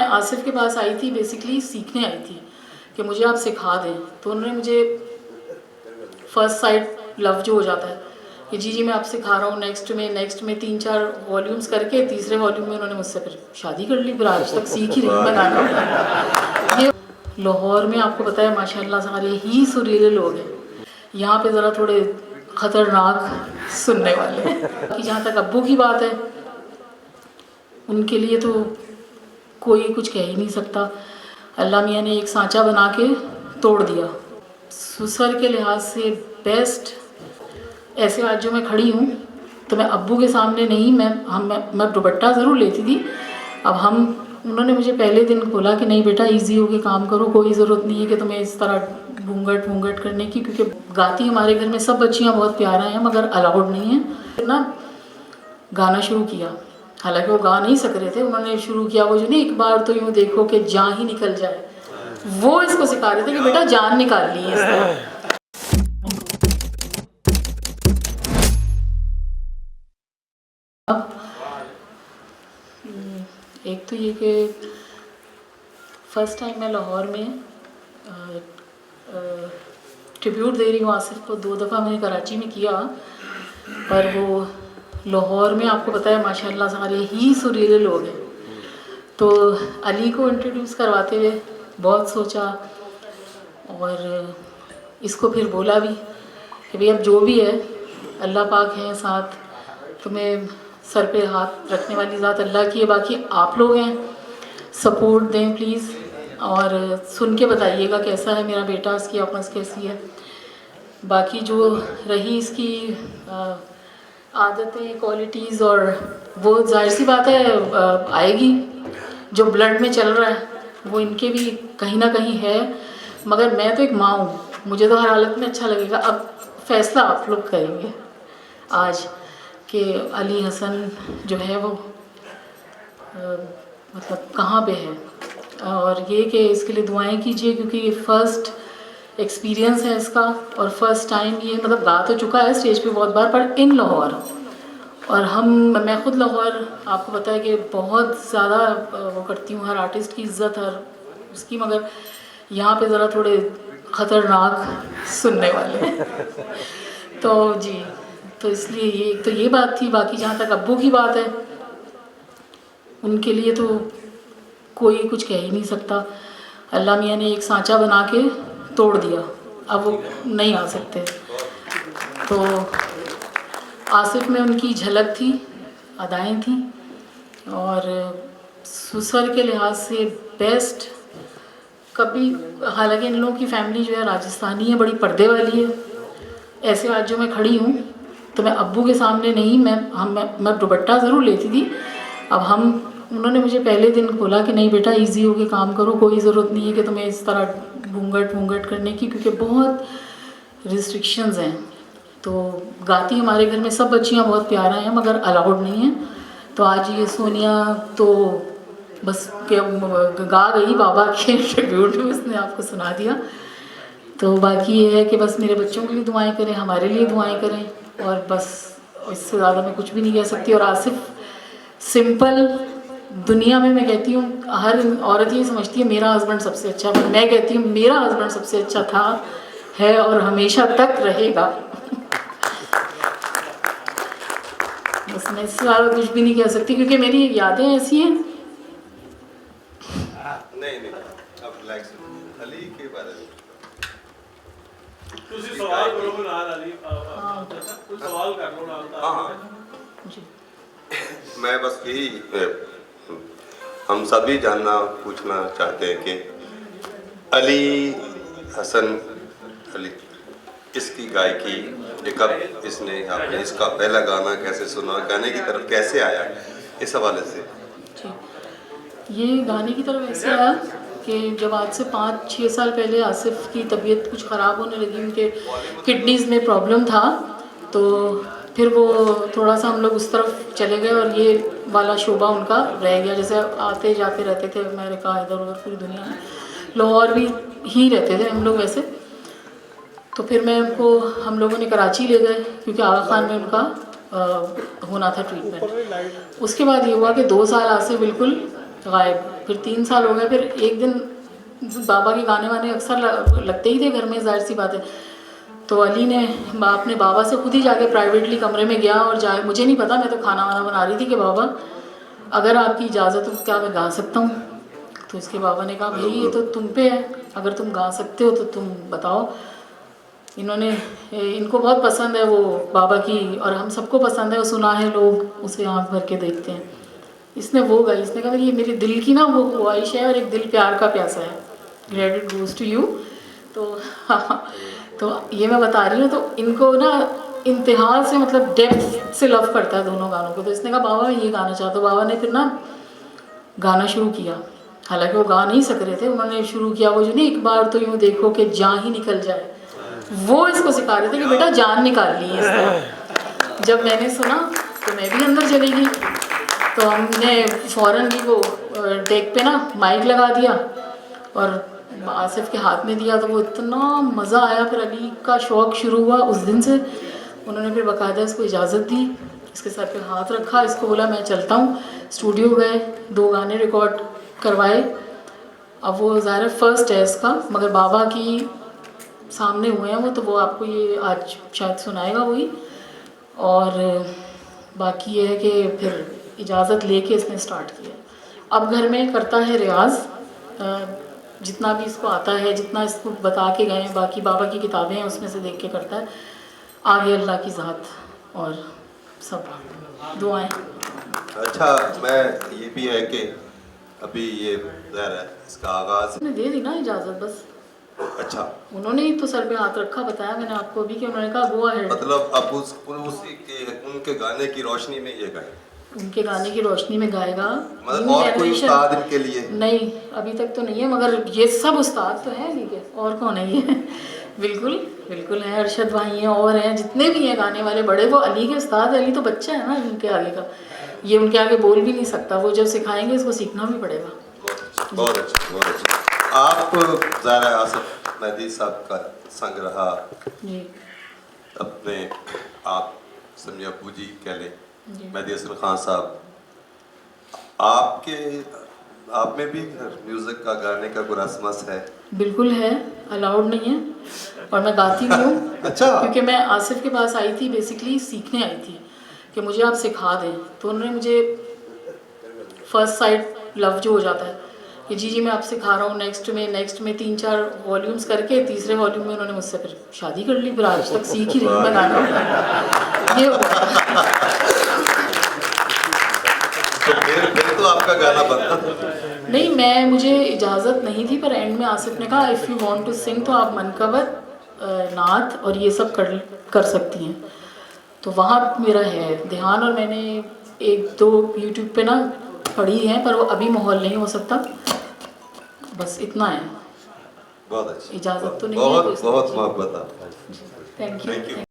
आसिफ के पास आई थी, बेसिकली सीखने आई थी कि मुझे आप सिखा दें। तो उन्होंने मुझे फर्स्ट साइड लव जो हो जाता है कि जी मैं आप सिखा रहा हूँ, नेक्स्ट में 3-4 वॉल्यूम्स करके तीसरे वॉल्यूम में उन्होंने मुझसे फिर शादी कर ली। फिर आज तक सीख ही रही बनाना। ये लाहौर में आपको पता है माशाल्लाह सारे ही सुरीले लोग हैं। यहाँ पे ज़रा थोड़े ख़तरनाक सुनने वाले हैं। कि जहाँ तक अब्बू की बात है, उनके लिए तो कोई कुछ कह ही नहीं सकता। अल्लाह मियाँ ने एक सांचा बना के तोड़ दिया। ससुर के लिहाज से बेस्ट। ऐसे आज जो मैं खड़ी हूँ तो मैं अब्बू के सामने नहीं, मैं दुपट्टा ज़रूर लेती थी। अब उन्होंने मुझे पहले दिन बोला कि नहीं बेटा इजी होके काम करो, कोई ज़रूरत नहीं है कि तुम्हें इस तरह घूंघट करने की, क्योंकि गाती हमारे घर में सब बच्चियाँ बहुत प्यारा हैं मगर अलाउड नहीं है ना। गाना शुरू किया, हालांकि वो गा नहीं सक रहे थे। उन्होंने शुरू किया वो जो नहीं, एक बार तो यूँ देखो कि जान ही निकल जाए, वो इसको सिखा रहे थे कि बेटा जान निकाल ली है इस तरह। एक तो ये कि फ़र्स्ट टाइम मैं लाहौर में ट्रिब्यूट दे रही हूँ आसिफ को। 2 दफ़ा मैंने कराची में किया, पर वो लाहौर में आपको पता है माशाल्लाह सारे ही सुरीले लोग हैं। तो अली को इंट्रोड्यूस करवाते हुए बहुत सोचा और इसको फिर बोला भी कि भाई अब जो भी है अल्लाह पाक हैं साथ, तुम्हें सर पे हाथ रखने वाली ज़ात अल्लाह की है, बाकी आप लोग हैं, सपोर्ट दें प्लीज़ और सुन के बताइएगा कैसा है मेरा बेटा, इसकी अपस कैसी है। बाकी जो रही इसकी आदतें, क्वालिटीज़, और वो जाहिर सी बात है आएगी। जो ब्लड में चल रहा है वो इनके भी कहीं ना कहीं है, मगर मैं तो एक माँ हूँ, मुझे तो हर हालत में अच्छा लगेगा। अब फैसला आप लोग करेंगे आज कि अली हसन जो है वो मतलब कहाँ पे है, और ये कि इसके लिए दुआएं कीजिए क्योंकि ये फ़र्स्ट एक्सपीरियंस है इसका और फर्स्ट टाइम ये मतलब गा तो चुका है स्टेज पे बहुत बार, पर इन लाहौर। और मैं ख़ुद लाहौर आपको पता है कि बहुत ज़्यादा वो करती हूँ, हर आर्टिस्ट की इज़्ज़त हर उसकी, मगर यहाँ पे ज़रा थोड़े ख़तरनाक सुनने वाले हैं। तो जी, तो इसलिए ये बात थी। बाकी जहाँ तक अब्बू की बात है, उनके लिए तो कोई कुछ कह ही नहीं सकता। अल्लाह मियाँ ने एक सांचा बना के तोड़ दिया, अब वो नहीं आ सकते। तो आसिफ में उनकी झलक थी, अदाएँ थी, और ससुर के लिहाज से बेस्ट। कभी हालांकि इन लोगों की फैमिली जो है राजस्थानी है, बड़ी पर्दे वाली है। ऐसे आज जो मैं खड़ी हूँ तो मैं अब्बू के सामने नहीं, मैं दुपट्टा ज़रूर लेती थी। अब उन्होंने मुझे पहले दिन बोला कि नहीं बेटा इजी होके काम करो, कोई ज़रूरत नहीं है कि तुम्हें इस तरह घूंघट करने की, क्योंकि बहुत रिस्ट्रिक्शंस हैं। तो गाती हमारे घर में सब बच्चियाँ बहुत प्यारा हैं मगर अलाउड नहीं है। तो आज ये सोनिया तो बस गा गई बाबा के ट्रिब्यूट में, उसने आपको सुना दिया। तो बाकी ये है कि बस मेरे बच्चों के लिए दुआएं करें, हमारे लिए दुआएं करें, और बस इससे ज़्यादा मैं कुछ भी नहीं कह सकती। और आसिफ सिंपल, दुनिया में मैं कहती हूँ हर औरत ये समझती है मेरा हस्बैंड सबसे अच्छा, पर मैं कहती हूँ मेरा हस्बैंड सबसे अच्छा था, है और हमेशा तक रहेगा। बस मैं इससे ज़्यादा कुछ भी नहीं कह सकती क्योंकि मेरी यादें ऐसी हैं। नहीं अब अली के बारे में ਤੁਸੀਂ ਸਵਾਲ ਕਰੋ ਨਾਲ ਅਲੀ ਕੋਈ ਸਵਾਲ ਕਰ ਲਓ ਨਾਲ ਤਾਂ। मैं बस यही हम सभी जानना पूछना चाहते हैं कि अली हसन अली इसकी गायकी कब आपने इसका पहला गाना कैसे सुना, गाने की तरफ कैसे आया, इस हवाले से। ये गाने की तरफ ऐसे आया कि जब आज से 5-6 साल पहले आसिफ की तबीयत कुछ ख़राब होने लगी, उनके किडनीज़ में प्रॉब्लम था, तो फिर वो थोड़ा सा हम लोग उस तरफ चले गए और ये वाला शोबा उनका रह गया। जैसे आते जाते रहते थे अमेरिका, इधर उधर पूरी दुनिया में, लाहौर भी ही रहते थे हम लोग वैसे। तो फिर हम लोगों ने कराची ले गए क्योंकि आगा खान में उनका होना था ट्रीटमेंट। उसके बाद ये हुआ कि 2 साल आसिफ बिल्कुल गायब। फिर 3 साल हो गए, फिर एक दिन बाबा के गाने वाने अक्सर लगते ही थे घर में, जाहिर सी बात है। तो अली ने अपने बाबा से खुद ही जाके प्राइवेटली कमरे में गया और मुझे नहीं पता, मैं तो खाना वाना बना रही थी, कि बाबा अगर आपकी इजाज़त हो तो क्या मैं गा सकता हूँ? तो इसके बाबा ने कहा भाई ये तो तुम पे है, अगर तुम गा सकते हो तो तुम बताओ। इनको बहुत पसंद है वो बाबा की, और हम सबको पसंद है, वो सुना है, लोग उसे आँख भर के देखते हैं। इसने वो गाई, इसने कहा ये मेरे दिल की ना वो ख्वाहिश है, और एक दिल प्यार का प्यासा है, क्रेडिट गोज़ टू यू। तो ये मैं बता रही हूँ, तो इनको ना इंतहा से मतलब डेप्थ से लव करता है दोनों गानों को। तो इसने कहा बाबा मैं ये गाना चाहता हूँ। बाबा ने फिर ना गाना शुरू किया, हालांकि वो गा नहीं सक रहे थे, उन्होंने शुरू किया वो जो नहीं, एक बार तो यूँ देखो कि जान ही निकल जाए, वो इसको सिखा रहे थे कि बेटा जान निकाल ली है इसका। जब मैंने सुना तो मैं भी अंदर चली गई, तो हमने फ़ौरन ही वो डेक पे ना माइक लगा दिया और आसिफ के हाथ में दिया, तो वो इतना मज़ा आया। फिर अली का शौक़ शुरू हुआ उस दिन से। उन्होंने फिर बाकायदा इसको इजाज़त दी, इसके सर पे हाथ रखा, इसको बोला मैं चलता हूँ। स्टूडियो गए, 2 गाने रिकॉर्ड करवाए। अब वो ज़ाहिर फर्स्ट है इसका, मगर बाबा की सामने हुए हैं वो, तो वो आपको ये आज शायद सुनाएगा वही। और बाकी ये है कि फिर इजाज़त लेके इसने स्टार्ट किया। अब घर में करता है रियाज़, जितना भी इसको आता है, जितना इसको बता के गए हैं, बाकी बाबा की किताबें हैं उसमें से देख के करता है। आगे अल्लाह की ज़ात और सब दुआएं। अच्छा, मैं ये भी है कि अभी ये ज़ाहिर है इसका आगाज़ मैंने दे दी ना इजाज़त बस। अच्छा, उन्होंने ही तो सर पे हाथ रखा, बताया मैंने आपको अभी कि उन्होंने कहा गो अहेड। मतलब अब उसी के उनके गाने की रोशनी में ये गाए, उनके गाने की रोशनी में गाएगा। मतलब और कोई उस्ताद इनके लिए नहीं, अभी तक तो नहीं है, मगर ये सब उस्ताद तो हैं ठीक है, और कौन है ये? बिल्कुल बिल्कुल है, अरशद भाई हैं और हैं जितने भी हैं गाने वाले बड़े, वो अली के उस्ताद। अली तो बच्चा है ना उनके आगे का, ये उनके आगे बोल भी नहीं सकता, वो जब सिखाएंगे इसको सीखना भी पड़ेगा। बहुत अच्छा, बहुत अच्छा। आप ज़ाहिर आसिफ मेहदी साहब का संग रहा जी अपने, आप समझिए अबू जी कह लें, जी। मेहदी हसन खान साहब, आप में भी म्यूज़िक का गाने का कोई रस्मस है? बिल्कुल है, अलाउड नहीं है, और मैं गाती भी हूँ। अच्छा। क्योंकि मैं आसिफ के पास आई थी, बेसिकली सीखने आई थी कि मुझे आप सिखा दें। तो उन्होंने मुझे फर्स्ट साइड लव जो हो जाता है कि जी मैं आप सिखा रहा हूँ, नेक्स्ट में 3-4 वॉल्यूम्स करके तीसरे वॉल्यूम में उन्होंने मुझसे फिर शादी कर ली। फिर आज तक सीख ही रही हूँ मैं गाना। ये तो फिर तो आपका गाना बनता था। नहीं, मुझे इजाज़त नहीं थी, पर एंड में आसिफ ने कहा if you want to sing तो आप मनकबत, नात और ये सब कर सकती हैं। तो वहाँ मेरा है ध्यान, और मैंने 1-2 यूट्यूब पे ना पढ़ी हैं, पर वो अभी माहौल नहीं हो सकता, बस इतना है। बहुत अच्छा, इजाज़त तो नहीं है, बहुत बहुत मोहब्बत आप। Thank you.